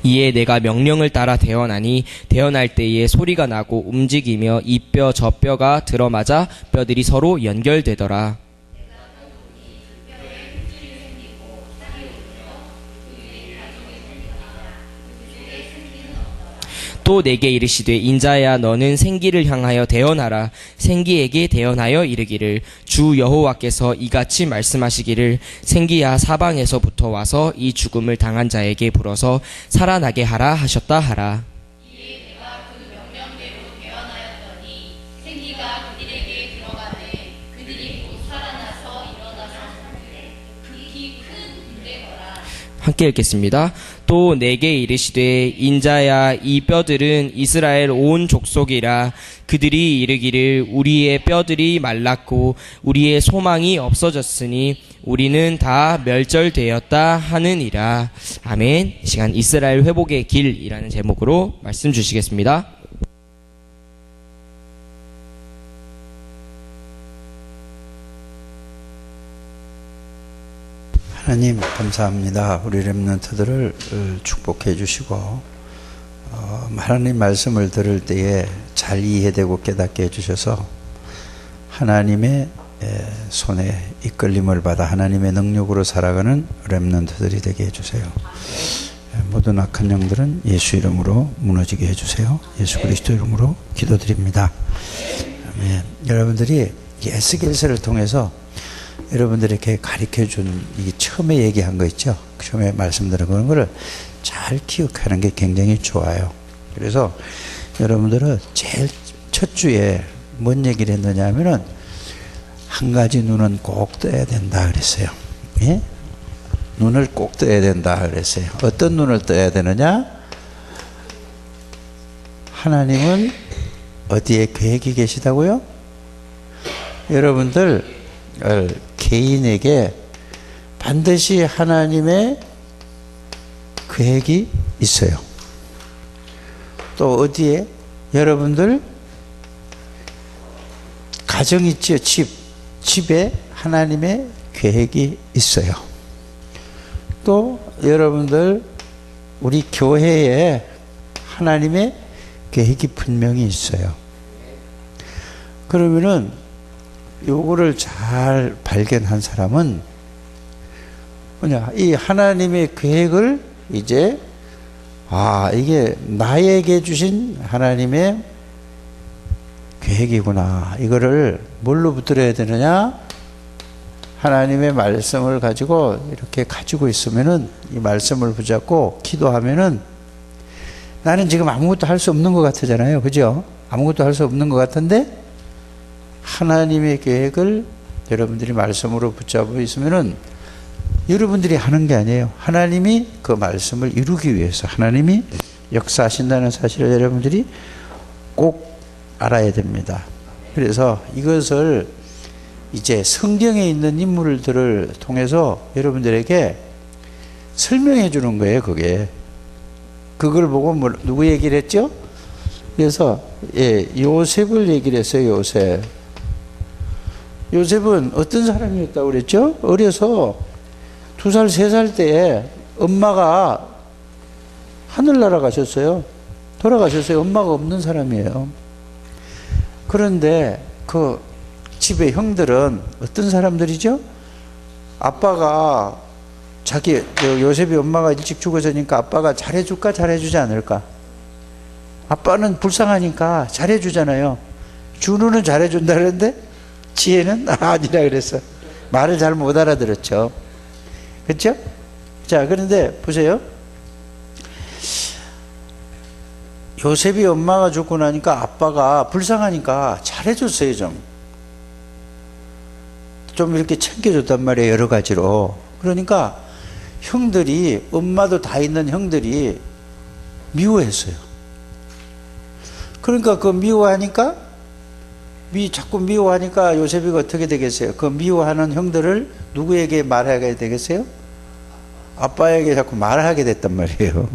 이에 내가 명령을 따라 대언하니 대언할 때에 소리가 나고 움직이며 이 뼈 저 뼈가 들어맞아 뼈들이 서로 연결되더라. 또 내게 이르시되 인자야 너는 생기를 향하여 대언하라. 생기에게 대언하여 이르기를 주 여호와께서 이같이 말씀하시기를 생기야 사방에서부터 와서 이 죽음을 당한 자에게 불어서 살아나게 하라 하셨다 하라. 이에 내가 그 명령대로 대언하였더니 생기가 그들에게 들어가되 그들이 곧 살아나서 일어나서 극히 큰 군대거라. 함께 읽겠습니다. 또 내게 이르시되 인자야 이 뼈들은 이스라엘 온 족속이라. 그들이 이르기를 우리의 뼈들이 말랐고 우리의 소망이 없어졌으니 우리는 다 멸절되었다 하느니라. 아멘. 이 시간 이스라엘 회복의 길이라는 제목으로 말씀 주시겠습니다. 하나님 감사합니다. 우리 렘넌트들을 축복해 주시고 하나님 말씀을 들을 때에 잘 이해되고 깨닫게 해주셔서 하나님의 손에 이끌림을 받아 하나님의 능력으로 살아가는 렘넌트들이 되게 해주세요. 모든 악한 영들은 예수 이름으로 무너지게 해주세요. 예수 그리스도 이름으로 기도드립니다. 여러분들이 에스겔서를 통해서 여러분들에게 가르쳐준 이 처음에 얘기한 거 있죠. 처음에 말씀드린 그런 거를 잘 기억하는 게 굉장히 좋아요. 그래서 여러분들은 제일 첫 주에 뭔 얘기를 했느냐 하면은 한 가지 눈은 꼭 떠야 된다 그랬어요. 예? 눈을 꼭 떠야 된다 그랬어요. 어떤 눈을 떠야 되느냐? 하나님은 어디에 계획이 계시다고요? 여러분들 개인에게 반드시 하나님의 계획이 있어요. 또 어디에? 여러분들 가정 있죠? 집에 하나님의 계획이 있어요. 또 여러분들 우리 교회에 하나님의 계획이 분명히 있어요. 그러면은 요거를 잘 발견한 사람은 뭐냐, 이 하나님의 계획을 이제 이게 나에게 주신 하나님의 계획이구나. 이거를 뭘로 붙들어야 되느냐? 하나님의 말씀을 가지고 이렇게 가지고 있으면은 이 말씀을 붙잡고 기도하면은 나는 지금 아무것도 할 수 없는 것 같잖아요. 그죠? 아무것도 할 수 없는 것 같은데 하나님의 계획을 여러분들이 말씀으로 붙잡고 있으면은 여러분들이 하는 게 아니에요. 하나님이 그 말씀을 이루기 위해서 하나님이 역사하신다는 사실을 여러분들이 꼭 알아야 됩니다. 그래서 이것을 이제 성경에 있는 인물들을 통해서 여러분들에게 설명해 주는 거예요. 그걸 보고 누구 얘기를 했죠? 그래서 요셉을 얘기를 했어요. 요셉은 어떤 사람이었다고 그랬죠? 어려서 2살, 3살 때에 엄마가 하늘나라 가셨어요. 돌아가셨어요. 엄마가 없는 사람이에요. 그런데 그 집의 형들은 어떤 사람들이죠? 아빠가 요셉이 엄마가 일찍 죽어서니까 아빠가 잘해줄까 잘해주지 않을까? 아빠는 불쌍하니까 잘해주잖아요. 준우는 잘해준다는데 지혜는 아니라 그랬어. 말을 잘 못 알아들었죠. 그렇죠? 자, 그런데 보세요. 요셉이 엄마가 죽고 나니까 아빠가 불쌍하니까 잘해줬어요. 좀 이렇게 챙겨줬단 말이에요. 여러 가지로. 그러니까 형들이, 엄마도 다 있는 형들이 미워했어요. 그러니까 그 자꾸 미워하니까 요셉이 어떻게 되겠어요? 그 미워하는 형들을 누구에게 말하게 되겠어요? 아빠에게 자꾸 말하게 됐단 말이에요.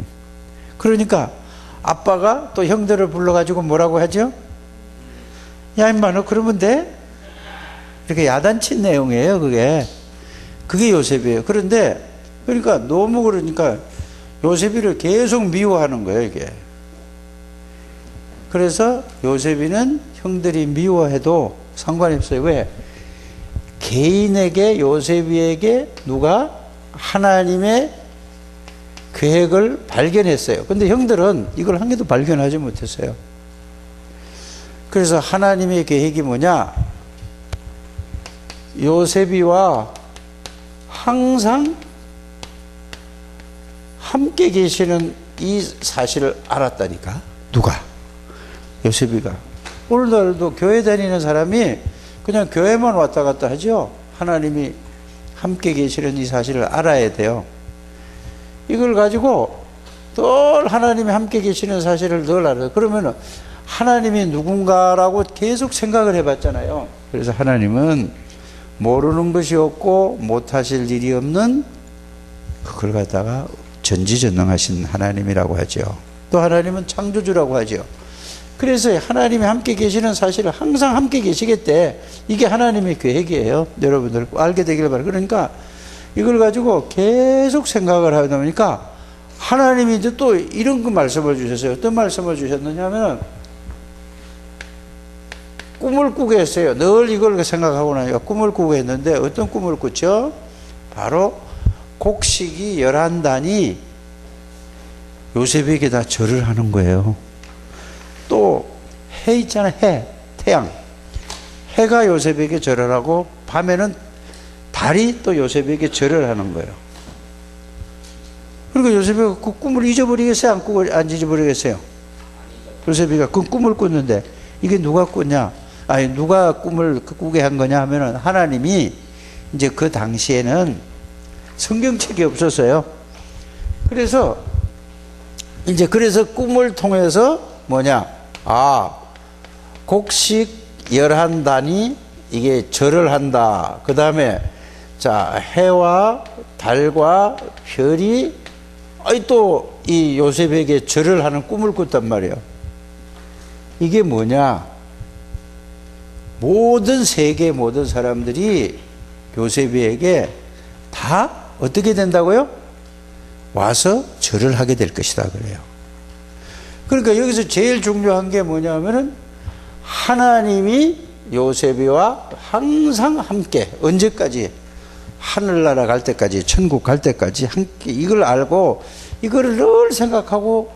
그러니까 아빠가 또 형들을 불러가지고 뭐라고 하죠? 야 임마 너 그러면 돼? 이렇게 야단친 내용이에요. 그게 요셉이에요. 그런데 그러니까 너무 그러니까 요셉이를 계속 미워하는 거예요, 이게. 그래서 요셉이는 형들이 미워해도 상관이 없어요. 왜? 개인에게, 요셉이에게 누가 하나님의 계획을 발견했어요. 근데 형들은 이걸 한 개도 발견하지 못했어요. 그래서 하나님의 계획이 뭐냐? 요셉이와 항상 함께 계시는 이 사실을 알았다니까. 누가? 요셉이가. 오늘날도 교회 다니는 사람이 그냥 교회만 왔다 갔다 하죠. 하나님이 함께 계시는 이 사실을 알아야 돼요. 이걸 가지고 늘 하나님이 함께 계시는 사실을 늘 알아요. 그러면 하나님이 누군가라고 계속 생각을 해봤잖아요. 그래서 하나님은 모르는 것이 없고 못하실 일이 없는, 그걸 갖다가 전지전능하신 하나님이라고 하죠. 또 하나님은 창조주라고 하죠. 그래서 하나님이 함께 계시는 사실을 항상 함께 계시겠대. 이게 하나님의 계획이에요. 여러분들 알게 되길 바랍니다. 그러니까 이걸 가지고 계속 생각을 하다 보니까 하나님이 이제 또 이런 그 말씀을 주셨어요. 어떤 말씀을 주셨느냐 하면, 꿈을 꾸게 했어요. 늘 이걸 생각하고 나니까 꿈을 꾸게 했는데, 어떤 꿈을 꿨죠? 바로 곡식이 11단이 요셉에게 다 절을 하는 거예요. 또 해 있잖아요. 해, 태양. 해가 요셉에게 절을 하고, 밤에는 달이 또 요셉에게 절을 하는 거예요. 그러니까 요셉이가 그 꿈을 잊어버리겠어요? 안 잊어버리겠어요? 요셉이가 그 꿈을 꿨는데, 이게 누가 꿨냐? 아니, 누가 꿈을 꾸게 한 거냐 하면은, 하나님이 이제 그 당시에는 성경책이 없었어요. 그래서 꿈을 통해서 뭐냐? 곡식 11단이 이게 절을 한다. 그 다음에 자, 해와 달과 별이 또 이 요셉에게 절을 하는 꿈을 꿨단 말이에요. 이게 뭐냐? 세계 모든 사람들이 요셉에게 다 어떻게 된다고요? 와서 절을 하게 될 것이다 그래요. 그러니까 여기서 제일 중요한 게 뭐냐면은, 하나님이 요셉이와 항상 함께, 언제까지? 하늘나라 갈 때까지, 천국 갈 때까지 함께, 이걸 알고 이거를 늘 생각하고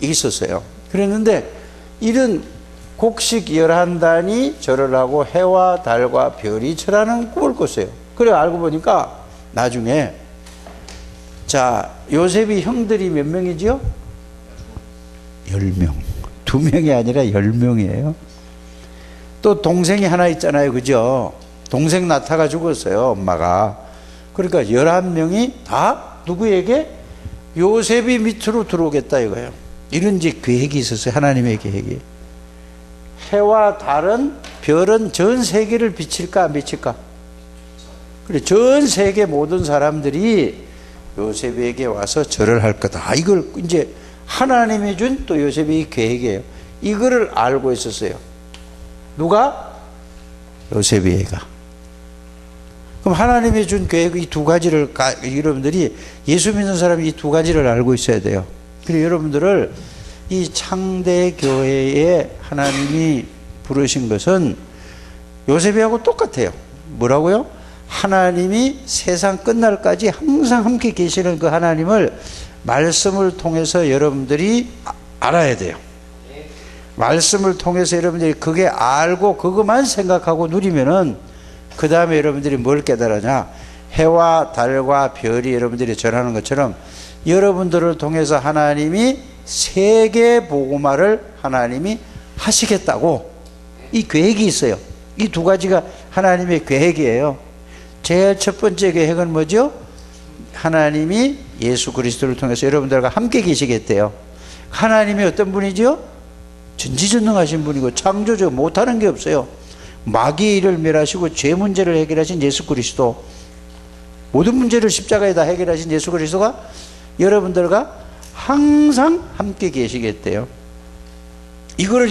있었어요. 그랬는데 이런 곡식 11단이 절을 하고 해와 달과 별이 절하는 꿈을 꿨어요. 그래 알고 보니까 나중에, 자, 요셉이 형들이 몇 명이죠? 10명. 2명이 아니라 10명이에요. 또 동생이 하나 있잖아요. 그죠? 동생 낳다가 죽었어요. 엄마가. 그러니까 11명이 다 누구에게? 요셉이 밑으로 들어오겠다 이거예요. 이런 이제 계획이 있었어요. 하나님의 계획이. 해와 달은, 별은 전 세계를 비칠까 안 비칠까? 그래, 전 세계 모든 사람들이 요셉에게 와서 절을 할 거다. 이걸 이제 하나님이 준 또 요셉의 계획이에요. 이거를 알고 있었어요. 누가? 요셉이가. 그럼 하나님이 준 계획 이 두 가지를 여러분들이, 예수 믿는 사람이 이 두 가지를 알고 있어야 돼요. 그리고 여러분들을 이 창대 교회에 하나님이 부르신 것은 요셉이하고 똑같아요. 뭐라고요? 하나님이 세상 끝날까지 항상 함께 계시는 그 하나님을 말씀을 통해서 여러분들이 알아야 돼요. 말씀을 통해서 여러분들이 그게 알고 그것만 생각하고 누리면은, 그 다음에 여러분들이 뭘 깨달으냐? 해와 달과 별이 여러분들이 전하는 것처럼 여러분들을 통해서 하나님이 세계 복음화를 하나님이 하시겠다고 이 계획이 있어요. 이 두 가지가 하나님의 계획이에요. 제일 첫 번째 계획은 뭐죠? 하나님이 예수 그리스도를 통해서 여러분들과 함께 계시겠대요. 하나님이 어떤 분이죠? 전지전능하신 분이고 창조주, 못하는 게 없어요. 마귀의 일을 멸하시고 죄 문제를 해결하신 예수 그리스도, 모든 문제를 십자가에다 해결하신 예수 그리스도가 여러분들과 항상 함께 계시겠대요. 이거를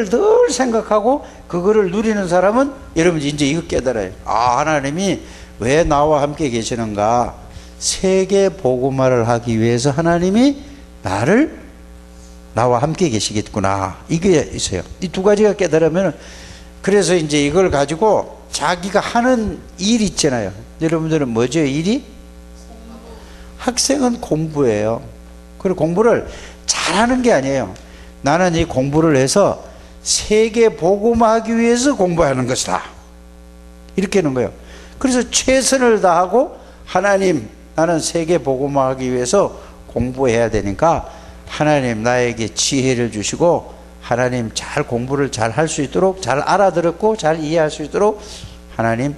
늘 생각하고 그거를 누리는 사람은 여러분 이제 이거 깨달아요. 하나님이 왜 나와 함께 계시는가? 세계 복음화를 하기 위해서 하나님이 나와 함께 계시겠구나. 이게 있어요. 이 두 가지가 깨달으면, 그래서 이제 이걸 가지고 자기가 하는 일 있잖아요. 여러분들은 뭐죠, 일이? 학생은 공부예요. 그리고 공부를 잘하는 게 아니에요. 나는 이 공부를 해서 세계 복음화하기 위해서 공부하는 것이다. 이렇게 하는 거예요. 그래서 최선을 다하고, 하나님, 나는 세계 복음화하기 위해서 공부해야 되니까 하나님 나에게 지혜를 주시고, 하나님 잘 공부를 잘 할 수 있도록, 잘 알아들었고 잘 이해할 수 있도록 하나님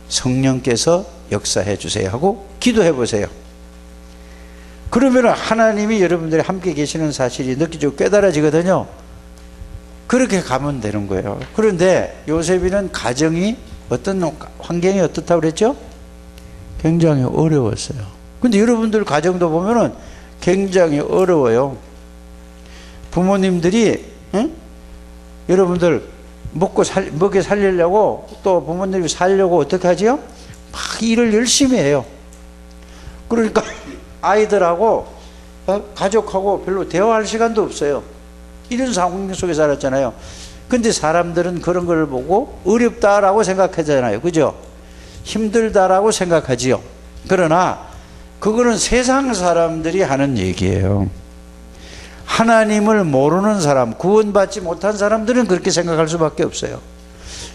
성령께서 역사해 주세요 하고 기도해 보세요. 그러면 하나님이 여러분들이 함께 계시는 사실이 느끼죠. 깨달아지거든요. 그렇게 가면 되는 거예요. 그런데 요셉이는 가정이 어떤 환경이 어떻다고 그랬죠? 굉장히 어려웠어요. 근데 여러분들 가정도 보면은 굉장히 어려워요. 부모님들이 여러분들 먹여 살리려고, 또 부모님이 살려고 어떻게 하지요? 막 일을 열심히 해요. 그러니까 아이들하고 가족하고 별로 대화할 시간도 없어요. 이런 상황 속에 살았잖아요. 근데 사람들은 그런 걸 보고 어렵다라고 생각하잖아요. 그죠? 힘들다라고 생각하지요. 그러나 그거는 세상 사람들이 하는 얘기예요. 하나님을 모르는 사람, 구원받지 못한 사람들은 그렇게 생각할 수밖에 없어요.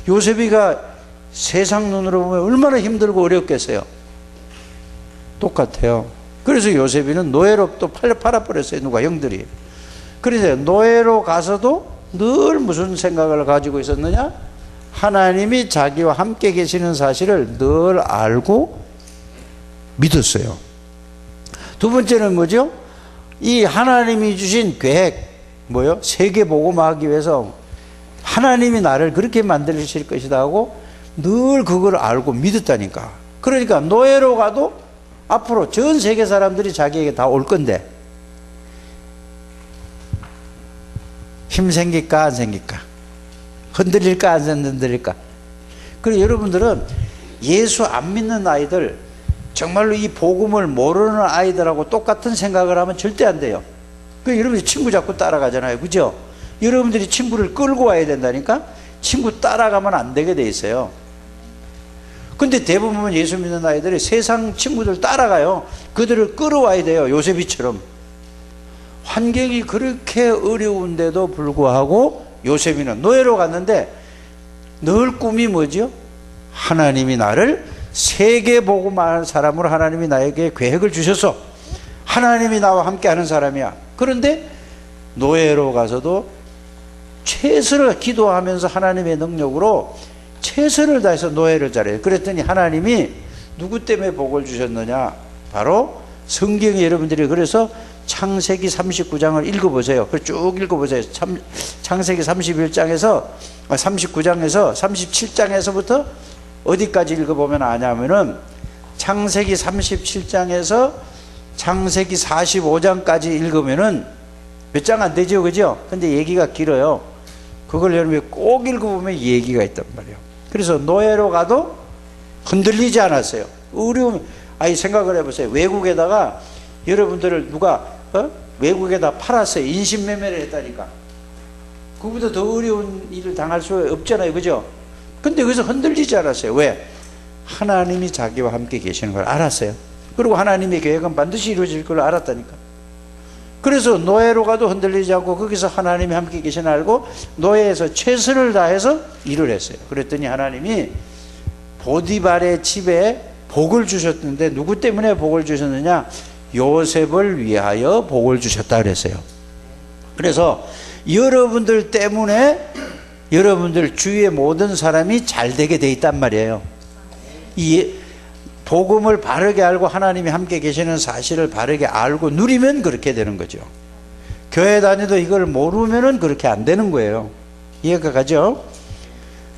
요셉이가 세상 눈으로 보면 얼마나 힘들고 어렵겠어요. 똑같아요. 그래서 요셉이는 노예로 또 팔아버렸어요. 누가? 형들이. 그래서 노예로 가서도 늘 무슨 생각을 가지고 있었느냐? 하나님이 자기와 함께 계시는 사실을 늘 알고 믿었어요. 두 번째는 뭐죠? 이 하나님이 주신 계획, 뭐요? 세계 복음화하기 위해서 하나님이 나를 그렇게 만드실 것이다 하고 늘 그걸 알고 믿었다니까. 그러니까 노예로 가도 앞으로 전 세계 사람들이 자기에게 다 올 건데 힘 생길까 안 생길까? 흔들릴까 안 흔들릴까? 그리고 여러분들은 예수 안 믿는 아이들, 정말로 이 복음을 모르는 아이들하고 똑같은 생각을 하면 절대 안 돼요. 그 여러분들이 친구 자꾸 따라가잖아요. 그죠? 여러분들이 친구를 끌고 와야 된다니까? 친구 따라가면 안 되게 돼 있어요. 근데 대부분 예수 믿는 아이들이 세상 친구들 따라가요. 그들을 끌어와야 돼요. 요셉이처럼. 환경이 그렇게 어려운데도 불구하고 요셉이는 노예로 갔는데 늘 꿈이 뭐죠? 하나님이 나를 세계 복음화하는 사람으로 하나님이 나에게 계획을 주셔서 하나님이 나와 함께 하는 사람이야. 그런데 노예로 가서도 최선을 기도하면서 하나님의 능력으로 최선을 다해서 노예를 잘해요. 그랬더니 하나님이 누구 때문에 복을 주셨느냐? 바로 성경에 여러분들이 그래서 창세기 39장을 읽어보세요. 쭉 읽어보세요. 창세기 31장에서 39장에서 37장에서부터 어디까지 읽어보면 아냐면은 창세기 37장에서 창세기 45장까지 읽으면은 몇 장 안 되죠, 그죠? 근데 얘기가 길어요. 그걸 여러분이 꼭 읽어보면 얘기가 있단 말이에요. 그래서 노예로 가도 흔들리지 않았어요. 어려움, 아니 생각을 해보세요. 외국에다가 여러분들을 누가 외국에다 팔았어요. 인신매매를 했다니까. 그보다 더 어려운 일을 당할 수 없잖아요, 그죠? 근데 거기서 흔들리지 않았어요. 왜? 하나님이 자기와 함께 계시는 걸 알았어요. 그리고 하나님의 계획은 반드시 이루어질 걸 알았다니까. 그래서 노예로 가도 흔들리지 않고 거기서 하나님이 함께 계시는 알고 노예에서 최선을 다해서 일을 했어요. 그랬더니 하나님이 보디발의 집에 복을 주셨는데 누구 때문에 복을 주셨느냐? 요셉을 위하여 복을 주셨다 그랬어요. 그래서 여러분들 때문에 여러분들 주위의 모든 사람이 잘 되게 돼 있단 말이에요. 이 복음을 바르게 알고 하나님이 함께 계시는 사실을 바르게 알고 누리면 그렇게 되는 거죠. 교회 다니도 이걸 모르면은 그렇게 안 되는 거예요. 이해가 가죠?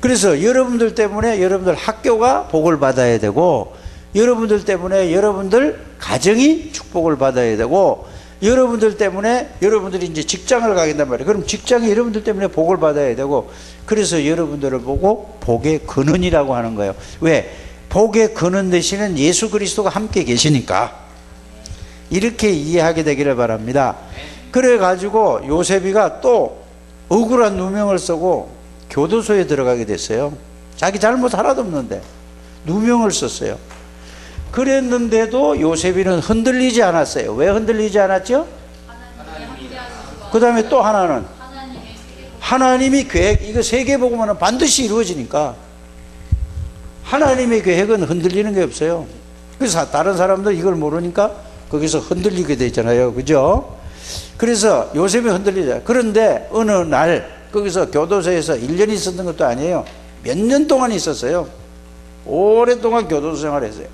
그래서 여러분들 때문에 여러분들 학교가 복을 받아야 되고, 여러분들 때문에 여러분들 가정이 축복을 받아야 되고, 여러분들 때문에 여러분들이 이제 직장을 가게 된단 말이에요. 그럼 직장이 여러분들 때문에 복을 받아야 되고, 그래서 여러분들을 보고 복의 근원이라고 하는 거예요. 왜? 복의 근원 되시는 예수 그리스도가 함께 계시니까 이렇게 이해하게 되기를 바랍니다. 그래가지고 요셉이가 또 억울한 누명을 쓰고 교도소에 들어가게 됐어요. 자기 잘못 하나도 없는데 누명을 썼어요. 그랬는데도 요셉이는 흔들리지 않았어요. 왜 흔들리지 않았죠? 그 다음에 또 하나는 하나님이 계획, 이거 세계복음은 반드시 이루어지니까 하나님의 계획은 흔들리는 게 없어요. 그래서 다른 사람들 이걸 모르니까 거기서 흔들리게 되잖아요. 그죠? 그래서 요셉이 흔들리자. 그런데 어느 날 거기서 교도소에서 1년 있었던 것도 아니에요. 몇 년 동안 있었어요. 오랫동안 교도소 생활했어요.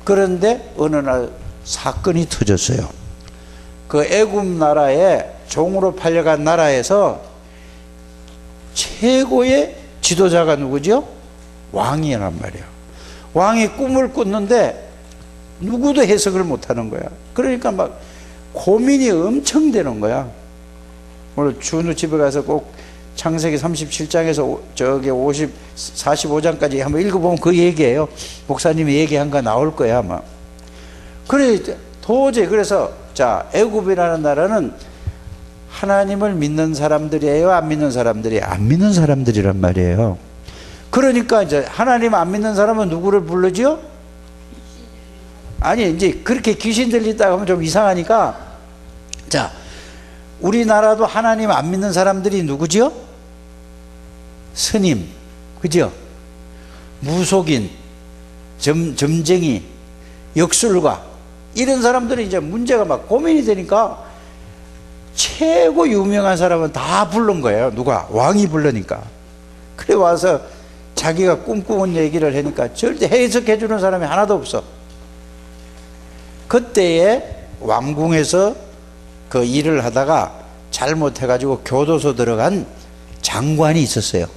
그런데 어느 날 사건이 터졌어요. 그 애굽 나라에 종으로 팔려간 나라에서 최고의 지도자가 누구죠? 왕이란 말이에요. 왕이 꿈을 꿨는데 누구도 해석을 못하는 거야. 그러니까 막 고민이 엄청 되는 거야. 오늘 준우 집에 가서 꼭 창세기 37장에서 저기 45장까지 한번 읽어보면 그 얘기예요. 목사님이 얘기한 거 나올 거야 아마. 그래 도저히 그래서 자 애굽이라는 나라는 하나님을 믿는 사람들이에요, 안 믿는 사람들이에요? 안 믿는 사람들이란 말이에요. 그러니까 이제 하나님 안 믿는 사람은 누구를 부르죠? 아니 이제 그렇게 귀신 들린다고 하면 좀 이상하니까 자 우리나라도 하나님 안 믿는 사람들이 누구죠? 스님, 그죠? 무속인, 점쟁이, 역술가 이런 사람들은 이제 문제가 막 고민이 되니까 최고 유명한 사람은 다 부른 거예요. 누가? 왕이 부르니까. 그래 와서 자기가 꿈꾸는 얘기를 하니까 절대 해석해 주는 사람이 하나도 없어. 그때에 왕궁에서 그 일을 하다가 잘못해가지고 교도소 들어간 장관이 있었어요.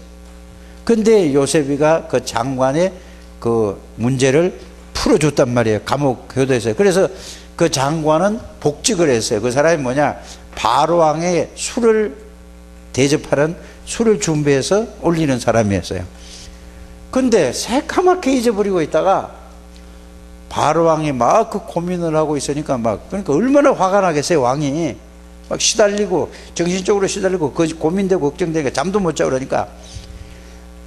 근데 요셉이가 그 장관의 그 문제를 풀어줬단 말이에요. 감옥 교도에서. 그래서 그 장관은 복직을 했어요. 그 사람이 뭐냐? 바로왕의 술을 대접하는 술을 준비해서 올리는 사람이었어요. 근데 새카맣게 잊어버리고 있다가 바로왕이 막 그 고민을 하고 있으니까 막 그러니까 얼마나 화가 나겠어요. 왕이 막 시달리고 정신적으로 시달리고 그 고민되고 걱정되니까 잠도 못 자고 그러니까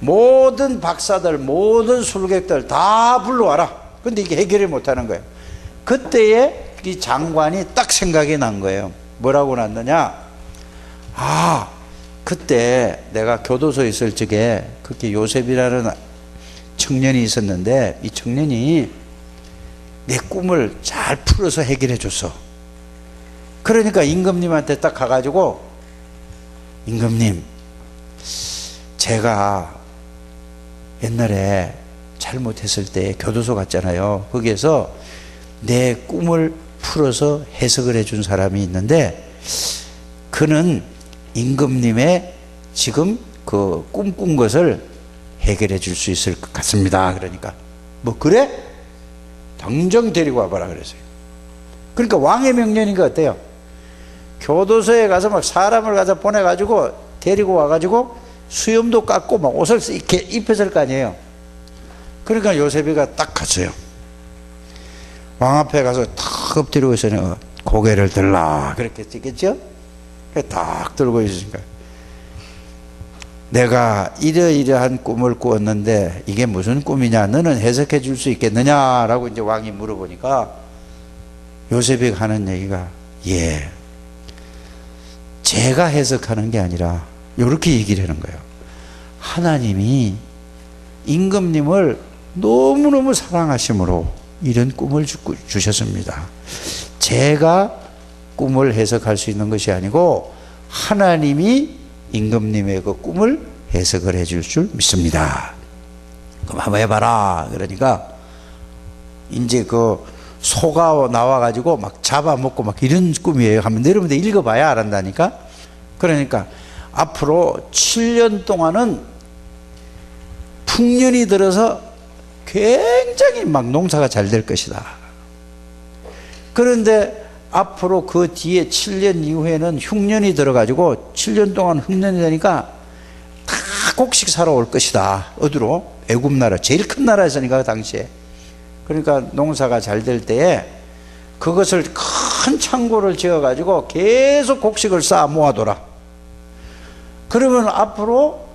모든 박사들 모든 술객들 다 불러와라. 근데 이게 해결을 못하는 거예요. 그때에 이 장관이 딱 생각이 난 거예요. 뭐라고 났느냐? 아 그때 내가 교도소에 있을 적에 그렇게 요셉이라는 청년이 있었는데 이 청년이 내 꿈을 잘 풀어서 해결해 줬어. 그러니까 임금님한테 딱 가가지고 임금님 제가 옛날에 잘못했을 때 교도소 갔잖아요. 거기에서 내 꿈을 풀어서 해석을 해준 사람이 있는데 그는 임금님의 지금 그 꿈꾼 것을 해결해 줄 수 있을 것 같습니다. 그러니까 뭐 그래? 당장 데리고 와봐라 그랬어요. 그러니까 왕의 명령인 거 어때요? 교도소에 가서 막 사람을 가서 보내가지고 데리고 와가지고 수염도 깎고 막 옷을 이렇게 입혔을 거 아니에요. 그러니까 요셉이가 딱 갔어요. 왕 앞에 가서 탁 엎드리고 있으니 고개를 들라 그렇게 했겠죠? 딱 들고 있으니까 내가 이러이러한 꿈을 꾸었는데 이게 무슨 꿈이냐? 너는 해석해 줄 수 있겠느냐? 라고 이제 왕이 물어보니까 요셉이 하는 얘기가 예 제가 해석하는 게 아니라 이렇게 얘기를 하는 거예요. 하나님이 임금님을 너무너무 사랑하심으로 이런 꿈을 주셨습니다. 제가 꿈을 해석할 수 있는 것이 아니고 하나님이 임금님의 그 꿈을 해석을 해줄 줄 믿습니다. 그럼 한번 해봐라. 그러니까 이제 그 소가 나와가지고 막 잡아먹고 막 이런 꿈이에요. 한번 여러분들 읽어봐야 알았다니까. 그러니까 앞으로 7년 동안은 풍년이 들어서 굉장히 막 농사가 잘 될 것이다. 그런데 앞으로 그 뒤에 7년 이후에는 흉년이 들어가지고 7년 동안 흉년이 되니까 다 곡식 사러 올 것이다. 어디로? 애굽 나라 제일 큰 나라였으니까 그 당시에 그러니까 농사가 잘 될 때에 그것을 큰 창고를 지어 가지고 계속 곡식을 쌓아 모아둬라. 그러면 앞으로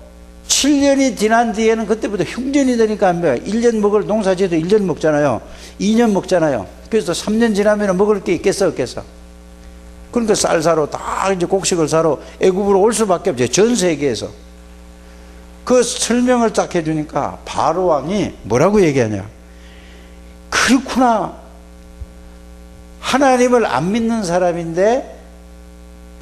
7년이 지난 뒤에는 그때부터 흉년이 되니까 안 돼요. 1년 먹을 농사 지어도 1년 먹잖아요. 2년 먹잖아요. 그래서 3년 지나면 먹을 게 있겠어 없겠어? 그러니까 쌀 사러 다 이제 곡식을 사러 애굽으로 올 수밖에 없죠. 전 세계에서. 그 설명을 딱 해주니까 바로 왕이 뭐라고 얘기하냐. 그렇구나. 하나님을 안 믿는 사람인데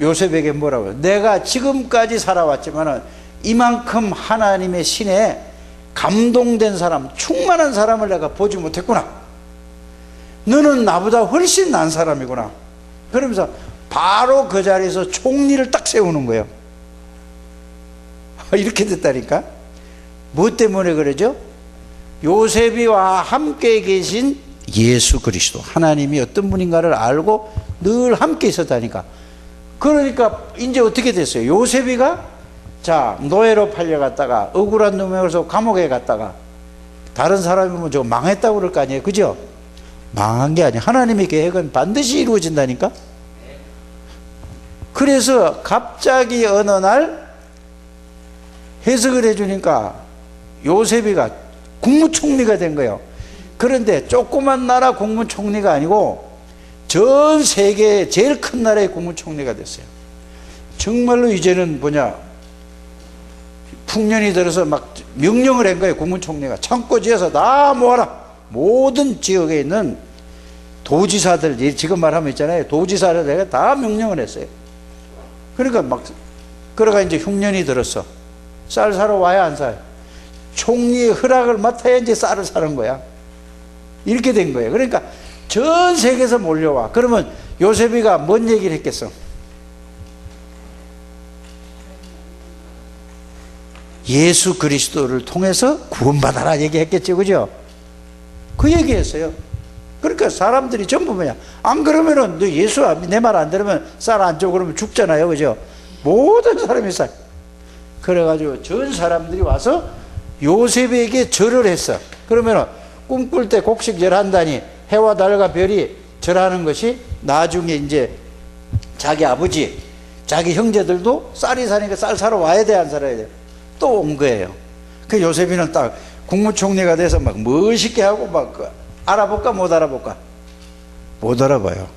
요셉에게 뭐라고 해요? 내가 지금까지 살아왔지만은 이만큼 하나님의 신에 감동된 사람, 충만한 사람을 내가 보지 못했구나. 너는 나보다 훨씬 난 사람이구나. 그러면서 바로 그 자리에서 총리를 딱 세우는 거예요. 이렇게 됐다니까. 뭐 때문에 그러죠? 요셉이와 함께 계신 예수 그리스도, 하나님이 어떤 분인가를 알고 늘 함께 있었다니까. 그러니까 이제 어떻게 됐어요? 요셉이가 자 노예로 팔려갔다가 억울한 놈에서 감옥에 갔다가 다른 사람이면 저 망했다고 그럴 거 아니에요, 그죠? 망한 게 아니에요. 하나님의 계획은 반드시 이루어진다니까. 그래서 갑자기 어느 날 해석을 해주니까 요셉이가 국무총리가 된 거예요. 그런데 조그만 나라 국무총리가 아니고 전 세계의 제일 큰 나라의 국무총리가 됐어요. 정말로 이제는 뭐냐, 풍년이 들어서 막 명령을 한 거예요. 국무총리가 창고 지어서 다 모아라. 모든 지역에 있는 도지사들, 지금 말하면 있잖아요, 도지사를 내가 다 명령을 했어요. 그러니까 막 그러가 이제 흉년이 들었어. 쌀 사러 와야 안 사요? 총리의 허락을 맡아야 이제 쌀을 사는 거야. 이렇게 된 거예요. 그러니까 전 세계에서 몰려와. 그러면 요셉이가 뭔 얘기를 했겠어? 예수 그리스도를 통해서 구원받아라 얘기했겠죠, 그죠? 그 얘기했어요. 그러니까 사람들이 전부 뭐냐, 안 그러면은 너 예수 내 말 안 들으면 쌀 안 줘 그러면 죽잖아요, 그죠? 모든 사람이 쌀. 그래가지고 전 사람들이 와서 요셉에게 절을 했어. 그러면은 꿈꿀 때 곡식 절한다니 해와 달과 별이 절하는 것이 나중에 이제 자기 아버지, 자기 형제들도 쌀이 사니까 쌀 사러 와야 돼, 안 살아야 돼? 또 온 거예요. 그 요셉이는 딱 국무총리가 돼서 막 멋있게 하고 막 알아볼까 못 알아볼까? 못 알아봐요.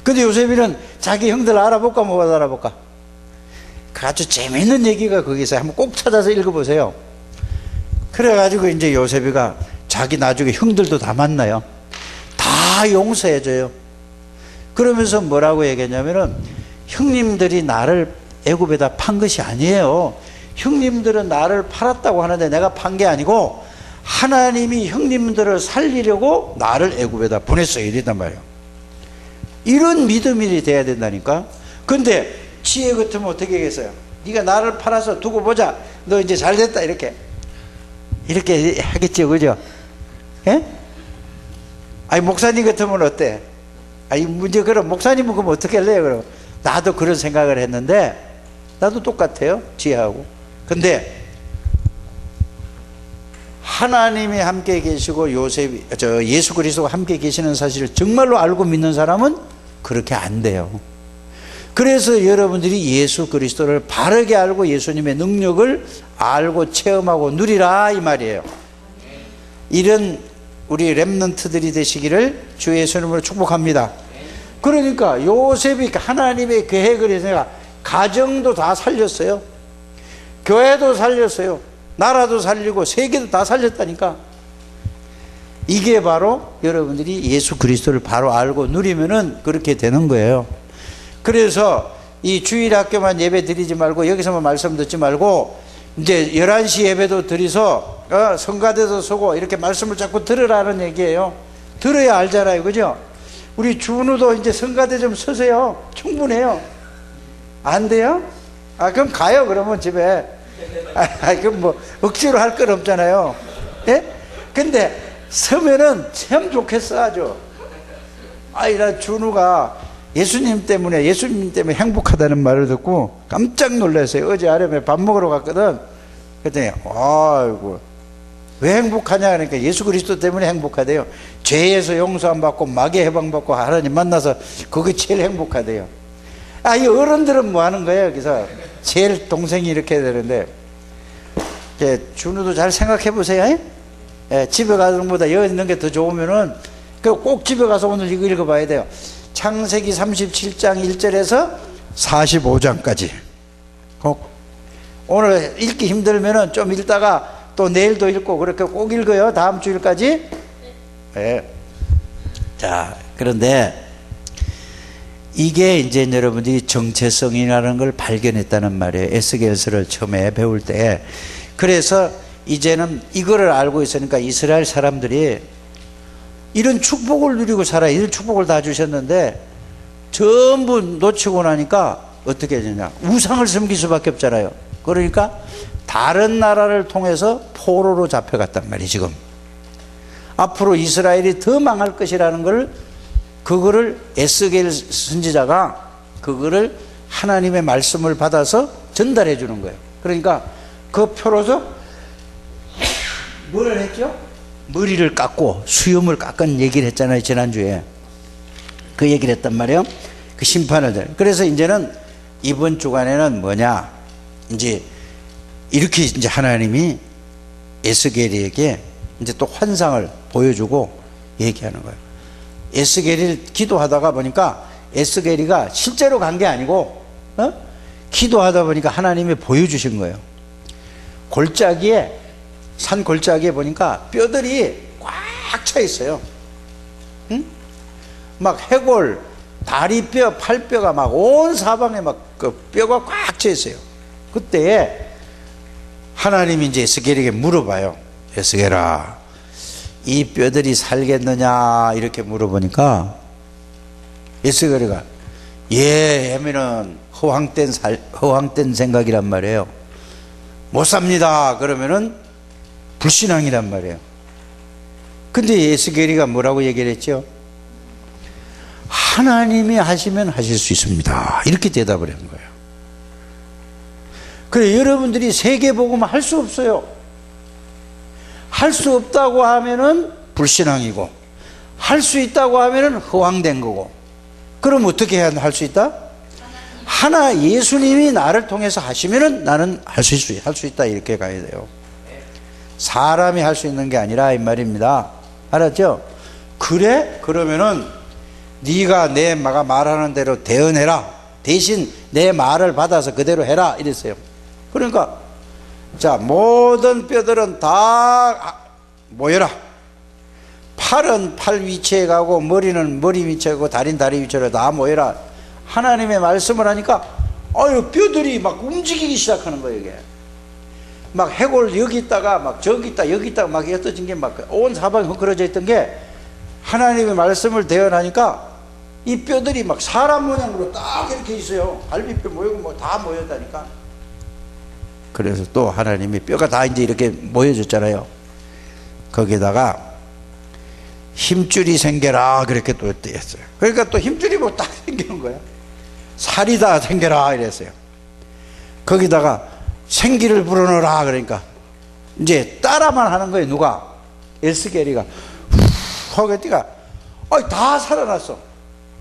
근데 요셉이는 자기 형들 알아볼까 못 알아볼까? 아주 재밌는 얘기가 거기 있어요. 한번 꼭 찾아서 읽어보세요. 그래가지고 이제 요셉이가 자기 나중에 형들도 다 만나요. 다 용서해줘요. 그러면서 뭐라고 얘기했냐면은 형님들이 나를 애굽에다 판 것이 아니에요. 형님들은 나를 팔았다고 하는데 내가 판 게 아니고 하나님이 형님들을 살리려고 나를 애굽에다 보냈어요. 이랬단 말이에요. 이런 믿음이 돼야 된다니까. 근데 지혜 같으면 어떻게 하겠어요? 네가 나를 팔아서 두고 보자. 너 이제 잘 됐다. 이렇게 하겠죠, 그죠? 예? 아니 목사님 같으면 어때? 아니 문제 그럼 목사님은 그럼 어떻게 할래요? 그럼 나도 그런 생각을 했는데 나도 똑같아요, 지혜하고. 근데 하나님이 함께 계시고 예수 그리스도가 함께 계시는 사실을 정말로 알고 믿는 사람은 그렇게 안 돼요. 그래서 여러분들이 예수 그리스도를 바르게 알고 예수님의 능력을 알고 체험하고 누리라 이 말이에요. 이런 우리 렘넌트들이 되시기를 주 예수님으로 축복합니다. 그러니까 요셉이 하나님의 계획을 해서 가정도 다 살렸어요. 교회도 살렸어요. 나라도 살리고 세계도 다 살렸다니까. 이게 바로 여러분들이 예수 그리스도를 바로 알고 누리면은 그렇게 되는 거예요. 그래서 이 주일 학교만 예배 드리지 말고 여기서만 말씀 듣지 말고 이제 11시 예배도 드리서 성가대도 서고 이렇게 말씀을 자꾸 들으라는 얘기예요. 들어야 알잖아요, 그죠? 우리 준우도 이제 성가대 좀 서세요. 충분해요. 안 돼요? 그럼 가요. 그러면 집에. 그럼 뭐 억지로 할 건 없잖아요. 예? 근데 서면은 참 좋겠어 아주. 나 준우가 예수님 때문에 행복하다는 말을 듣고 깜짝 놀랐어요. 어제 아침에 밥 먹으러 갔거든. 그랬더니 아이고 왜 행복하냐 그러니까 예수 그리스도 때문에 행복하대요. 죄에서 용서 안 받고 마귀 해방받고 하나님 만나서 그게 제일 행복하대요. 이 어른들은 뭐 하는 거예요? 그래서 제일 동생이 이렇게 해야 되는데, 준우도 잘 생각해 보세요. 집에 가는 것보다 여기 있는 게 더 좋으면은 꼭 집에 가서 오늘 이거 읽어봐야 돼요. 창세기 37장 1절에서 45장까지. 오늘 읽기 힘들면은 좀 읽다가 또 내일도 읽고 그렇게 꼭 읽어요. 다음 주일까지. 네. 자, 그런데 이게 이제 여러분들이 정체성이라는 걸 발견했다는 말이에요. 에스겔서를 처음에 배울 때. 그래서 이제는 이거를 알고 있으니까 이스라엘 사람들이 이런 축복을 누리고 살아요. 이런 축복을 다 주셨는데 전부 놓치고 나니까 어떻게 되냐, 우상을 섬길 수밖에 없잖아요. 그러니까 다른 나라를 통해서 포로로 잡혀갔단 말이에요. 지금 앞으로 이스라엘이 더 망할 것이라는 걸, 그거를 에스겔 선지자가 그거를 하나님의 말씀을 받아서 전달해 주는 거예요. 그러니까 그 표로서 뭘 했죠? 머리를 깎고 수염을 깎은 얘기를 했잖아요. 지난주에 그 얘기를 했단 말이에요. 그 심판을. 그래서 이제는 이번 주간에는 뭐냐, 이제 이렇게 이제 하나님이 에스겔에게 이제 또 환상을 보여주고 얘기하는 거예요. 에스겔이 기도하다가 보니까 에스겔이가 실제로 간 게 아니고 기도하다 보니까 하나님이 보여주신 거예요. 골짜기에, 산 골짜기에 보니까 뼈들이 꽉 차 있어요. 응? 막 해골, 다리뼈, 팔뼈가 막 온 사방에 막 그 뼈가 꽉 차 있어요. 그때 하나님이 이제 에스겔에게 물어봐요. 에스겔아, 이 뼈들이 살겠느냐 이렇게 물어보니까 에스겔이가 예 하면은 허황된 생각이란 말이에요. 못 삽니다 그러면은 불신앙이란 말이에요. 근데 에스겔이가 뭐라고 얘기를 했죠? 하나님이 하시면 하실 수 있습니다 이렇게 대답을 한 거예요. 그래, 여러분들이 세계복음 할 수 없어요. 할 수 없다고 하면은 불신앙이고, 할 수 있다고 하면은 허황된 거고. 그럼 어떻게 해야 할 수 있다? 하나 예수님이 나를 통해서 하시면은 나는 할 수 있다 이렇게 가야 돼요. 사람이 할 수 있는 게 아니라 이 말입니다. 알았죠? 그래? 그러면은 네가 내가 말하는 대로 대언해라. 대신 내 말을 받아서 그대로 해라 이랬어요. 그러니까 자, 모든 뼈들은 다 모여라. 팔은 팔 위치에 가고 머리는 머리 위치에 가고 다리는 다리 위치로 다 모여라. 하나님의 말씀을 하니까 뼈들이 막 움직이기 시작하는 거예요. 이게 막 해골 여기 있다가 막 저기 있다 여기 있다가 막 흩어진 게 막 온 사방에 헝클어져 있던 게 하나님의 말씀을 대언하니까 이 뼈들이 막 사람 모양으로 딱 이렇게 있어요. 갈비뼈 모이고 뭐 다 모였다니까. 그래서 또 하나님이 뼈가 다 이제 이렇게 모여졌잖아요. 거기다가 힘줄이 생겨라 그렇게 또 했어요. 그러니까 또 힘줄이 뭐 딱 생기는 거야. 살이 다 생겨라 이랬어요. 거기다가 생기를 불어넣어라 그러니까 이제 따라만 하는 거예요. 누가? 에스겔이가 하고 했더니까 다 살아났어.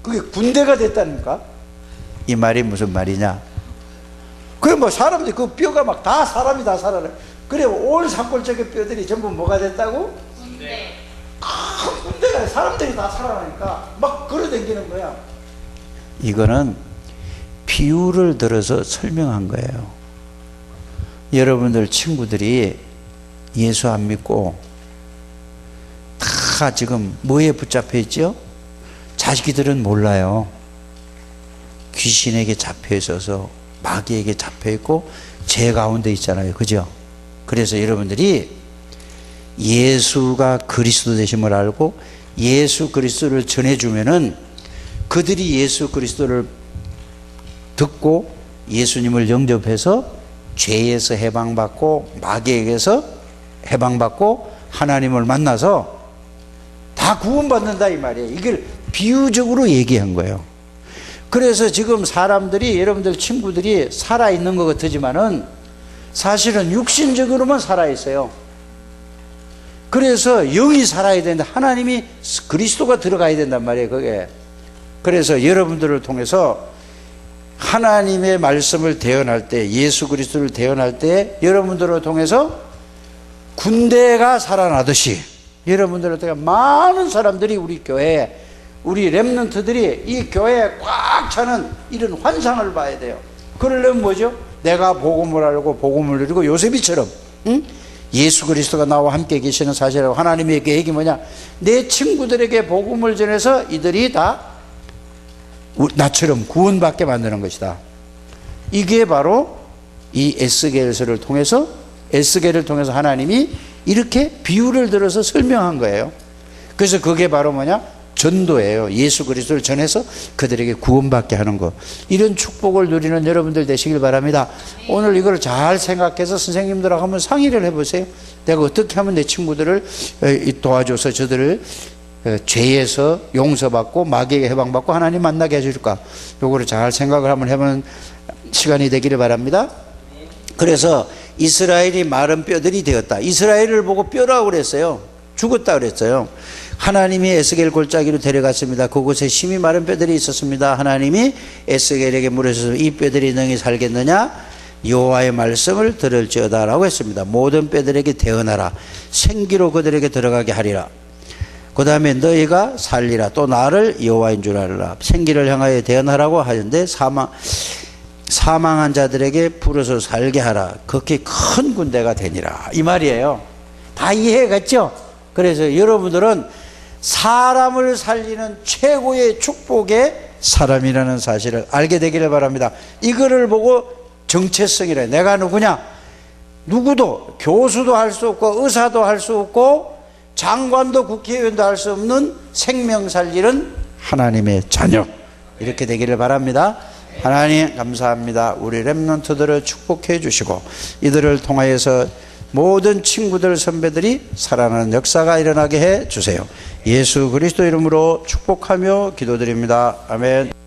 그게 군대가 됐다니까. 이 말이 무슨 말이냐? 그래 뭐 사람들이 그 뼈가 막 다 사람이 다 살아나. 그래 온 산골짜기 뼈들이 전부 뭐가 됐다고? 군대. 군대가 사람들이 다 살아나니까 막 걸어다니는 거야. 이거는 비유를 들어서 설명한 거예요. 여러분들 친구들이 예수 안 믿고 다 지금 뭐에 붙잡혀 있죠? 자식들은 몰라요. 귀신에게 잡혀 있어서 마귀에게 잡혀 있고 죄 가운데 있잖아요. 그죠? 그래서 여러분들이 예수가 그리스도 되심을 알고 예수 그리스도를 전해주면은 그들이 예수 그리스도를 듣고 예수님을 영접해서 죄에서 해방받고 마귀에게서 해방받고 하나님을 만나서 다 구원받는다 이 말이에요. 이걸 비유적으로 얘기한 거예요. 그래서 지금 사람들이 여러분들 친구들이 살아있는 것 같지만은 사실은 육신적으로만 살아있어요. 그래서 영이 살아야 되는데 하나님이 그리스도가 들어가야 된단 말이에요, 그게. 그래서 여러분들을 통해서 하나님의 말씀을 대언할 때, 예수 그리스도를 대언할 때 여러분들을 통해서 군대가 살아나듯이 여러분들을 통해 많은 사람들이 우리 교회에, 우리 렘넌트들이 이 교회에 꽉 차는 이런 환상을 봐야 돼요. 그러려면 뭐죠? 내가 복음을 알고 복음을 누리고 요셉이처럼, 응? 예수 그리스도가 나와 함께 계시는 사실이라고. 하나님의 계획이 뭐냐? 내 친구들에게 복음을 전해서 이들이 다 나처럼 구원받게 만드는 것이다. 이게 바로 이 에스겔서를 통해서, 에스겔을 통해서 하나님이 이렇게 비유를 들어서 설명한 거예요. 그래서 그게 바로 뭐냐? 전도예요. 예수 그리스도를 전해서 그들에게 구원받게 하는 것. 이런 축복을 누리는 여러분들 되시길 바랍니다. 오늘 이걸 잘 생각해서 선생님들하고 한번 상의를 해보세요. 내가 어떻게 하면 내 친구들을 도와줘서 저들을 죄에서 용서받고 마귀에게 해방받고 하나님 만나게 해줄까? 요거를 잘 생각을 한번 해보는 시간이 되기를 바랍니다. 그래서 이스라엘이 마른 뼈들이 되었다. 이스라엘을 보고 뼈라고 그랬어요. 죽었다 그랬어요. 하나님이 에스겔 골짜기로 데려갔습니다. 그곳에 심히 마른 뼈들이 있었습니다. 하나님이 에스겔에게 물으셔서 이 뼈들이 능히 살겠느냐? 여호와의 말씀을 들을지어다 라고 했습니다. 모든 뼈들에게 대언하라. 생기로 그들에게 들어가게 하리라. 그 다음에 너희가 살리라. 또 나를 여호와인 줄 알라. 생기를 향하여 대언하라고 하는데 사망한 자들에게 불어서 살게 하라. 그렇게 큰 군대가 되니라. 이 말이에요. 다 이해했죠? 그래서 여러분들은 사람을 살리는 최고의 축복의 사람이라는 사실을 알게 되기를 바랍니다. 이거를 보고 정체성이래. 내가 누구냐? 누구도, 교수도 할 수 없고 의사도 할 수 없고 장관도 국회의원도 할 수 없는 생명 살리는 하나님의 자녀. 이렇게 되기를 바랍니다. 하나님 감사합니다. 우리 렘넌트들을 축복해 주시고 이들을 통하여서 모든 친구들 선배들이 살아나는 역사가 일어나게 해 주세요. 예수 그리스도 이름으로 축복하며 기도드립니다. 아멘.